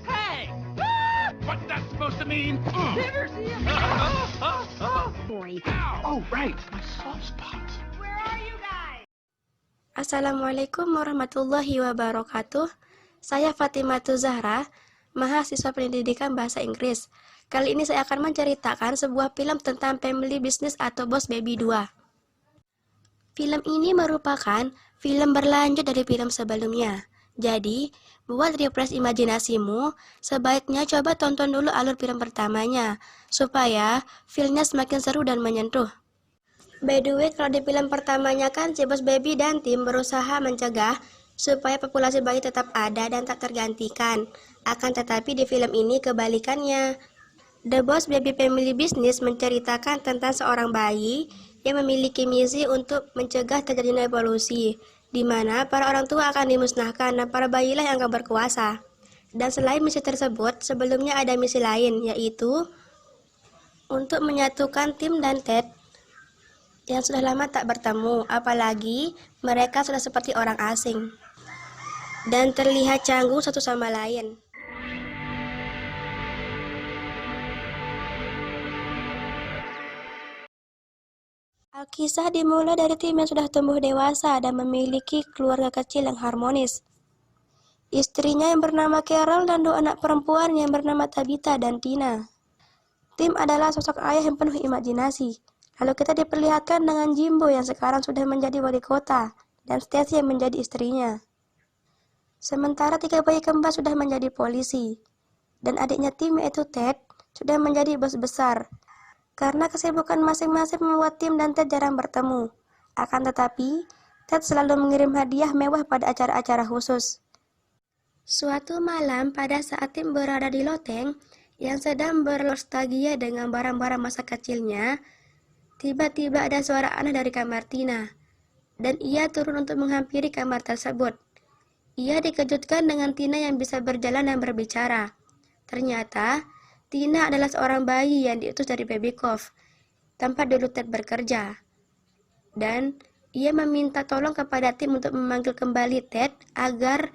Hey! What's that supposed to mean? Never see him. Oh, right. My soft spot. Where are you guys? Assalamualaikum warahmatullahi wabarakatuh. Saya Fatimatu Zahra, mahasiswa pendidikan bahasa Inggris. Kali ini saya akan menceritakan sebuah film tentang family business atau Boss Baby 2. Film ini merupakan film berlanjut dari film sebelumnya. Jadi, buat refresh imajinasimu, sebaiknya coba tonton dulu alur film pertamanya, supaya filmnya semakin seru dan menyentuh. By the way, kalau di film pertamanya kan si Boss Baby dan tim berusaha mencegah supaya populasi bayi tetap ada dan tak tergantikan. Akan tetapi di film ini kebalikannya. The Boss Baby Family Business menceritakan tentang seorang bayi yang memiliki misi untuk mencegah terjadinya evolusi, di mana para orang tua akan dimusnahkan dan para bayilah yang akan berkuasa. Dan selain misi tersebut, sebelumnya ada misi lain, yaitu untuk menyatukan Tim dan Ted yang sudah lama tak bertemu, apalagi mereka sudah seperti orang asing dan terlihat canggung satu sama lain. Alkisah dimulai dari Tim yang sudah tumbuh dewasa dan memiliki keluarga kecil yang harmonis. Istrinya yang bernama Carol dan dua anak perempuan yang bernama Tabitha dan Tina. Tim adalah sosok ayah yang penuh imajinasi. Lalu kita diperlihatkan dengan Jimbo yang sekarang sudah menjadi wali kota dan Stacy yang menjadi istrinya. Sementara tiga bayi kembar sudah menjadi polisi dan adiknya Tim yaitu Ted sudah menjadi bos besar. Karena kesibukan masing-masing membuat Tim dan Ted jarang bertemu. Akan tetapi, Ted selalu mengirim hadiah mewah pada acara-acara khusus. Suatu malam pada saat Tim berada di loteng yang sedang bernostalgia dengan barang-barang masa kecilnya, tiba-tiba ada suara aneh dari kamar Tina, dan ia turun untuk menghampiri kamar tersebut. Ia dikejutkan dengan Tina yang bisa berjalan dan berbicara. Ternyata, Tina adalah seorang bayi yang diutus dari Baby Cove, tempat dulu Ted bekerja. Dan ia meminta tolong kepada Tim untuk memanggil kembali Ted agar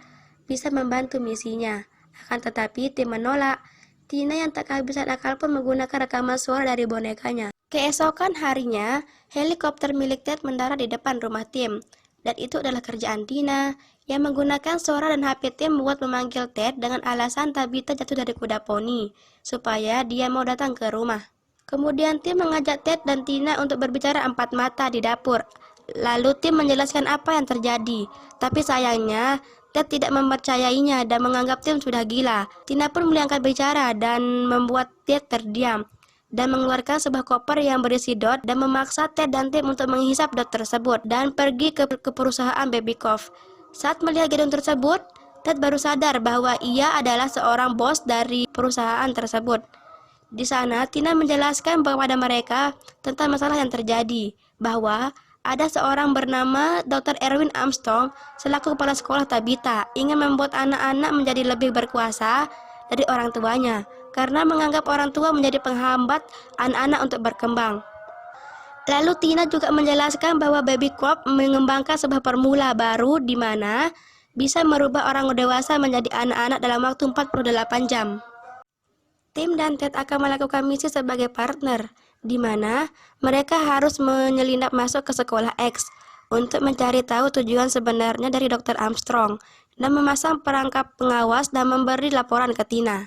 bisa membantu misinya. Akan tetapi Tim menolak. Tina yang tak kehabisan akal pun menggunakan rekaman suara dari bonekanya. Keesokan harinya, helikopter milik Ted mendarat di depan rumah Tim. Dan itu adalah kerjaan Tina, yang menggunakan suara dan HP Tim membuat memanggil Ted dengan alasan Tabitha jatuh dari kuda poni, supaya dia mau datang ke rumah. Kemudian Tim mengajak Ted dan Tina untuk berbicara empat mata di dapur. Lalu Tim menjelaskan apa yang terjadi, tapi sayangnya Ted tidak mempercayainya dan menganggap Tim sudah gila. Tina pun mulai angkat bicara dan membuat Ted terdiam dan mengeluarkan sebuah koper yang berisi dot dan memaksa Ted dan Tim untuk menghisap dot tersebut dan pergi ke perusahaan Baby Cove. Saat melihat gedung tersebut, Ted baru sadar bahwa ia adalah seorang bos dari perusahaan tersebut. Di sana, Tina menjelaskan kepada mereka tentang masalah yang terjadi, bahwa ada seorang bernama Dr. Erwin Armstrong selaku kepala sekolah Tabitha ingin membuat anak-anak menjadi lebih berkuasa dari orang tuanya, karena menganggap orang tua menjadi penghambat anak-anak untuk berkembang. Lalu Tina juga menjelaskan bahwa Baby Cove mengembangkan sebuah formula baru di mana bisa merubah orang dewasa menjadi anak-anak dalam waktu 48 jam. Tim dan Ted akan melakukan misi sebagai partner, di mana mereka harus menyelinap masuk ke sekolah X untuk mencari tahu tujuan sebenarnya dari Dr. Armstrong dan memasang perangkap pengawas dan memberi laporan ke Tina.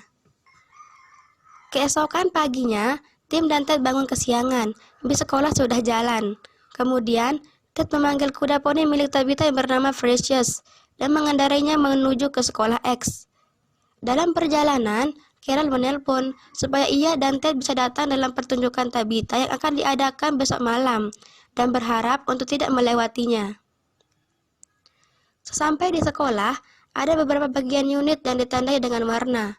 Keesokan paginya, Tim dan Ted bangun kesiangan, bis sekolah sudah jalan. Kemudian, Ted memanggil kuda poni milik Tabitha yang bernama Precious dan mengendarainya menuju ke sekolah X. Dalam perjalanan, Carol menelpon supaya ia dan Ted bisa datang dalam pertunjukan Tabitha yang akan diadakan besok malam dan berharap untuk tidak melewatinya. Sesampai di sekolah, ada beberapa bagian unit yang ditandai dengan warna.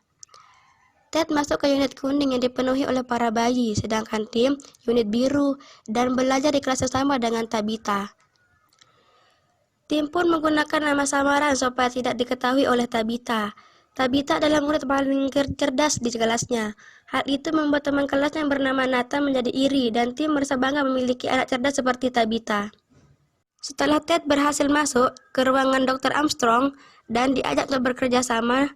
Ted masuk ke unit kuning yang dipenuhi oleh para bayi, sedangkan Tim unit biru dan belajar di kelas yang sama dengan Tabitha. Tim pun menggunakan nama samaran supaya tidak diketahui oleh Tabitha. Tabitha adalah murid paling cerdas di kelasnya. Hal itu membuat teman kelasnya yang bernama Nathan menjadi iri dan Tim merasa bangga memiliki anak cerdas seperti Tabitha. Setelah Ted berhasil masuk ke ruangan Dr. Armstrong dan diajak untuk bekerja sama,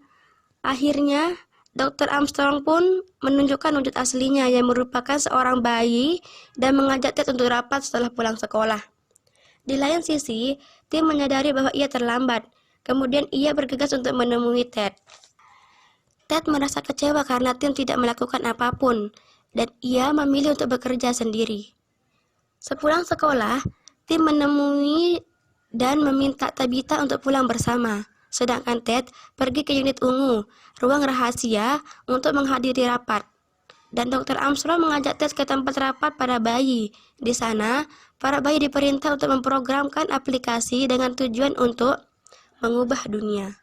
akhirnya Dr. Armstrong pun menunjukkan wujud aslinya yang merupakan seorang bayi dan mengajak Ted untuk rapat setelah pulang sekolah. Di lain sisi, Tim menyadari bahwa ia terlambat. Kemudian ia bergegas untuk menemui Ted. Ted merasa kecewa karena Tim tidak melakukan apapun, dan ia memilih untuk bekerja sendiri. Sepulang sekolah, Tim menemui dan meminta Tabitha untuk pulang bersama, sedangkan Ted pergi ke unit ungu, ruang rahasia, untuk menghadiri rapat. Dan Dr. Armstrong mengajak Ted ke tempat rapat para bayi. Di sana, para bayi diperintah untuk memprogramkan aplikasi dengan tujuan untuk mengubah dunia.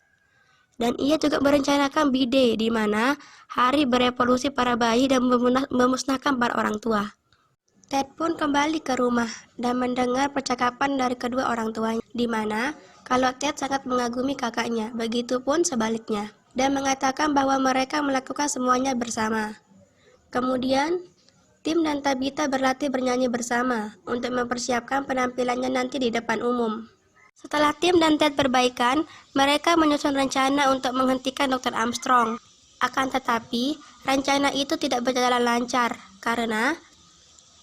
Dan ia juga merencanakan B-Day, di mana hari berevolusi para bayi dan memusnahkan para orang tua. Ted pun kembali ke rumah dan mendengar percakapan dari kedua orang tuanya, di mana kalau Ted sangat mengagumi kakaknya, begitupun sebaliknya, dan mengatakan bahwa mereka melakukan semuanya bersama. Kemudian, Tim dan Tabitha berlatih bernyanyi bersama untuk mempersiapkan penampilannya nanti di depan umum. Setelah Tim dan Ted berbaikan, mereka menyusun rencana untuk menghentikan Dr. Armstrong. Akan tetapi, rencana itu tidak berjalan lancar karena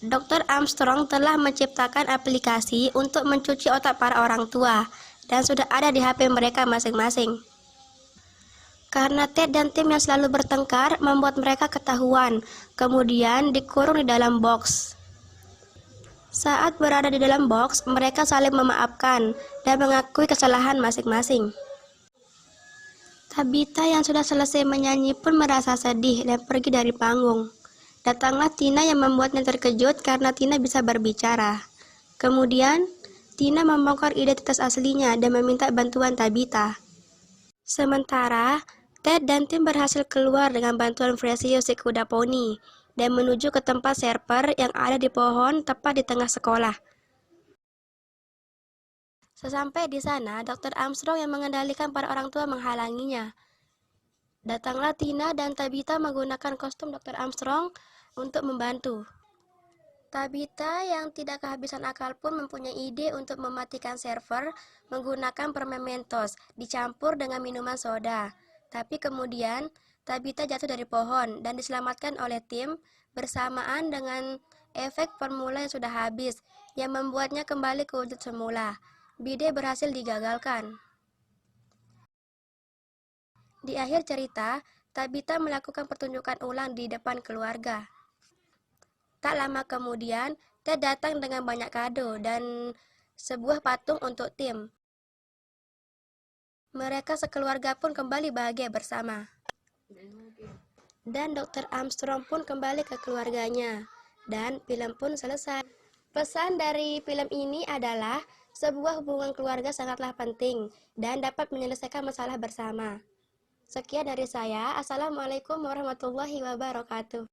Dr. Armstrong telah menciptakan aplikasi untuk mencuci otak para orang tua dan sudah ada di HP mereka masing-masing. Karena Ted dan Tim yang selalu bertengkar membuat mereka ketahuan, kemudian dikurung di dalam box. Saat berada di dalam box, mereka saling memaafkan dan mengakui kesalahan masing-masing. Tabitha yang sudah selesai menyanyi pun merasa sedih dan pergi dari panggung. Datanglah Tina yang membuatnya terkejut karena Tina bisa berbicara. Kemudian, Tina membongkar identitas aslinya dan meminta bantuan Tabitha. Sementara, Ted dan Tim berhasil keluar dengan bantuan Frezio si kuda poni dan menuju ke tempat server yang ada di pohon tepat di tengah sekolah. Sesampai di sana, Dr. Armstrong yang mengendalikan para orang tua menghalanginya. Datanglah Tina dan Tabitha menggunakan kostum Dr. Armstrong untuk membantu. Tabitha yang tidak kehabisan akal pun mempunyai ide untuk mematikan server menggunakan permen Mentos dicampur dengan minuman soda. Tapi kemudian Tabitha jatuh dari pohon dan diselamatkan oleh Tim bersamaan dengan efek formula yang sudah habis yang membuatnya kembali ke wujud semula. B-Day berhasil digagalkan. Di akhir cerita, Tabitha melakukan pertunjukan ulang di depan keluarga. Tak lama kemudian, Ted datang dengan banyak kado dan sebuah patung untuk Tim. Mereka sekeluarga pun kembali bahagia bersama. Dan Dr. Armstrong pun kembali ke keluarganya. Dan film pun selesai. Pesan dari film ini adalah sebuah hubungan keluarga sangatlah penting dan dapat menyelesaikan masalah bersama. Sekian dari saya. Assalamualaikum warahmatullahi wabarakatuh.